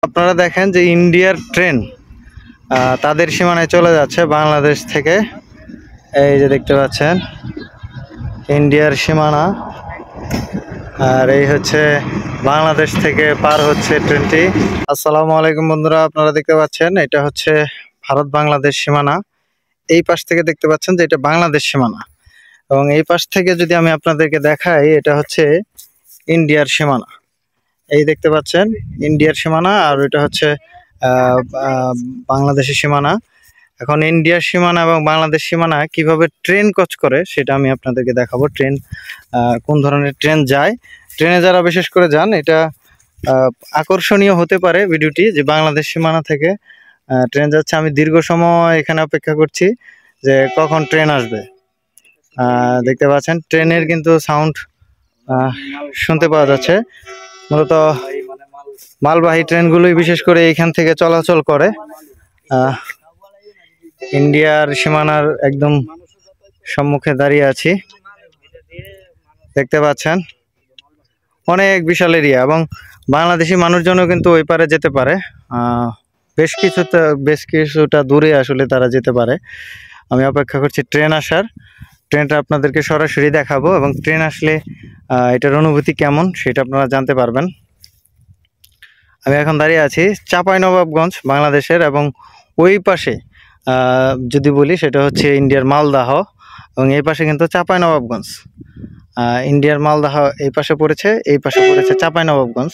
আপনারা দেখেন যে ইন্ডিয়ার ট্রেন তাদের সীমানায় চলে যাচ্ছে বাংলাদেশ থেকে। এই যে দেখতে পাচ্ছেন ইন্ডিয়ার সীমানা, আর এই হচ্ছে বাংলাদেশ থেকে পার হচ্ছে ট্রেনটি। আসসালামু আলাইকুম বন্ধুরা, আপনারা দেখতে পাচ্ছেন এটা হচ্ছে ভারত বাংলাদেশ সীমানা। এই পাশ থেকে দেখতে পাচ্ছেন যে এটা বাংলাদেশ সীমানা, এবং এই পাশ থেকে যদি আমি আপনাদেরকে দেখাই এটা হচ্ছে ইন্ডিয়ার সীমানা। এই দেখতে পাচ্ছেন ইন্ডিয়ার সীমানা, আর ওইটা হচ্ছে বাংলাদেশের সীমানা। এখন ইন্ডিয়ার সীমানা এবং বাংলাদেশ সীমানা কিভাবে ট্রেন কাজ করে সেটা আমি আপনাদেরকে দেখাবো। ট্রেন কোন ধরনের ট্রেন যায়, ট্রেনে যারা বিশেষ করে যান, এটা আকর্ষণীয় হতে পারে ভিডিওটি, যে বাংলাদেশ সীমানা থেকে ট্রেন যাচ্ছে। আমি দীর্ঘ সময় এখানে অপেক্ষা করছি যে কখন ট্রেন আসবে। দেখতে পাচ্ছেন ট্রেনের কিন্তু সাউন্ড শুনতে পাওয়া যাচ্ছে। মূলত মালবাহী ট্রেনগুলোই বিশেষ করে এইখান থেকে চলাচল করে। ইন্ডিয়ার সীমানার একদম সম্মুখে দাঁড়িয়ে আছি, দেখতে পাচ্ছেন অনেক বিশাল এরিয়া, এবং বাংলাদেশি মানুষজনও কিন্তু ওই পারে যেতে পারে। বেশ কিছুটা দূরে আসলে তারা যেতে পারে। আমি অপেক্ষা করছি ট্রেন আসার। ট্রেনটা আপনাদেরকে সরাসরি দেখাবো, এবং ট্রেন আসলে এটার অনুভূতি কেমন সেটা আপনারা জানতে পারবেন। আমি এখন দাঁড়িয়ে আছি চাঁপাইনবাবগঞ্জ বাংলাদেশের, এবং ওই পাশে যদি বলি সেটা হচ্ছে ইন্ডিয়ার মালদাহ, এবং এই পাশে কিন্তু চাঁপাইনবাবগঞ্জ। ইন্ডিয়ার মালদাহ এই পাশে পড়েছে, এই পাশে পড়েছে চাঁপাইনবাবগঞ্জ।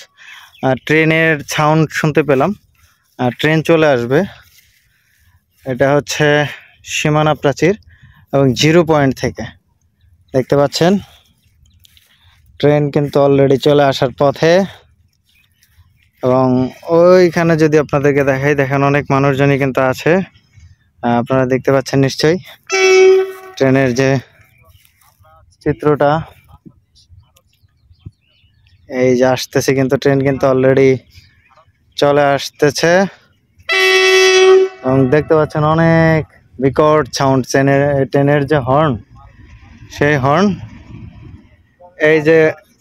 ট্রেনের সাউন্ড শুনতে পেলাম, ট্রেন চলে আসবে। এটা হচ্ছে সীমানা প্রাচীর এবং 0 পয়েন্ট থেকে দেখতে পাচ্ছেন ট্রেন কিন্তু অলরেডি চলে আসার পথে। এবং ওইখানে যদি আপনাদেরকে দেখাই, দেখেন অনেক মানুষজনই কিন্তু আছে, আপনারা দেখতে পাচ্ছেন নিশ্চয়ই ট্রেনের যে চিত্রটা। এই যে আসতেছে কিন্তু ট্রেন, কিন্তু অলরেডি চলে আসতেছে, এবং দেখতে পাচ্ছেন অনেক বিকট সাউন্ড। ট্রেনের যে হর্ন, সেই হর্ন। এই যে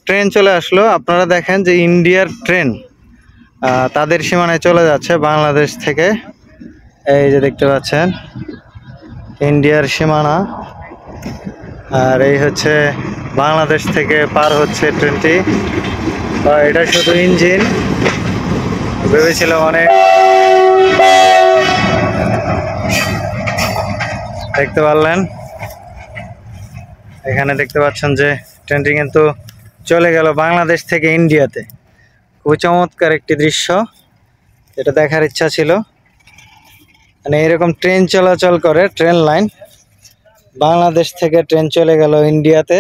ট্রেন চলে আসলো, আপনারা দেখেন যে ইন্ডিয়ার ট্রেন তাদের সীমানায় চলে যাচ্ছে বাংলাদেশ থেকে। এই যে দেখতে পাচ্ছেন ইন্ডিয়ার সীমানা, আর এই হচ্ছে বাংলাদেশ থেকে পার হচ্ছে ট্রেনটি। এটা শুধু ইঞ্জিন, ভেবেছিলাম অনেক। দেখতে পারলেন এখানে, দেখতে পাচ্ছেন যে ট্রেনটি কিন্তু চলে গেল বাংলাদেশ থেকে ইন্ডিয়াতে। খুবই চমৎকার একটি দৃশ্য, এটা দেখার ইচ্ছা ছিল। মানে এরকম ট্রেন চলাচল করে, ট্রেন লাইন বাংলাদেশ থেকে ট্রেন চলে গেল ইন্ডিয়াতে।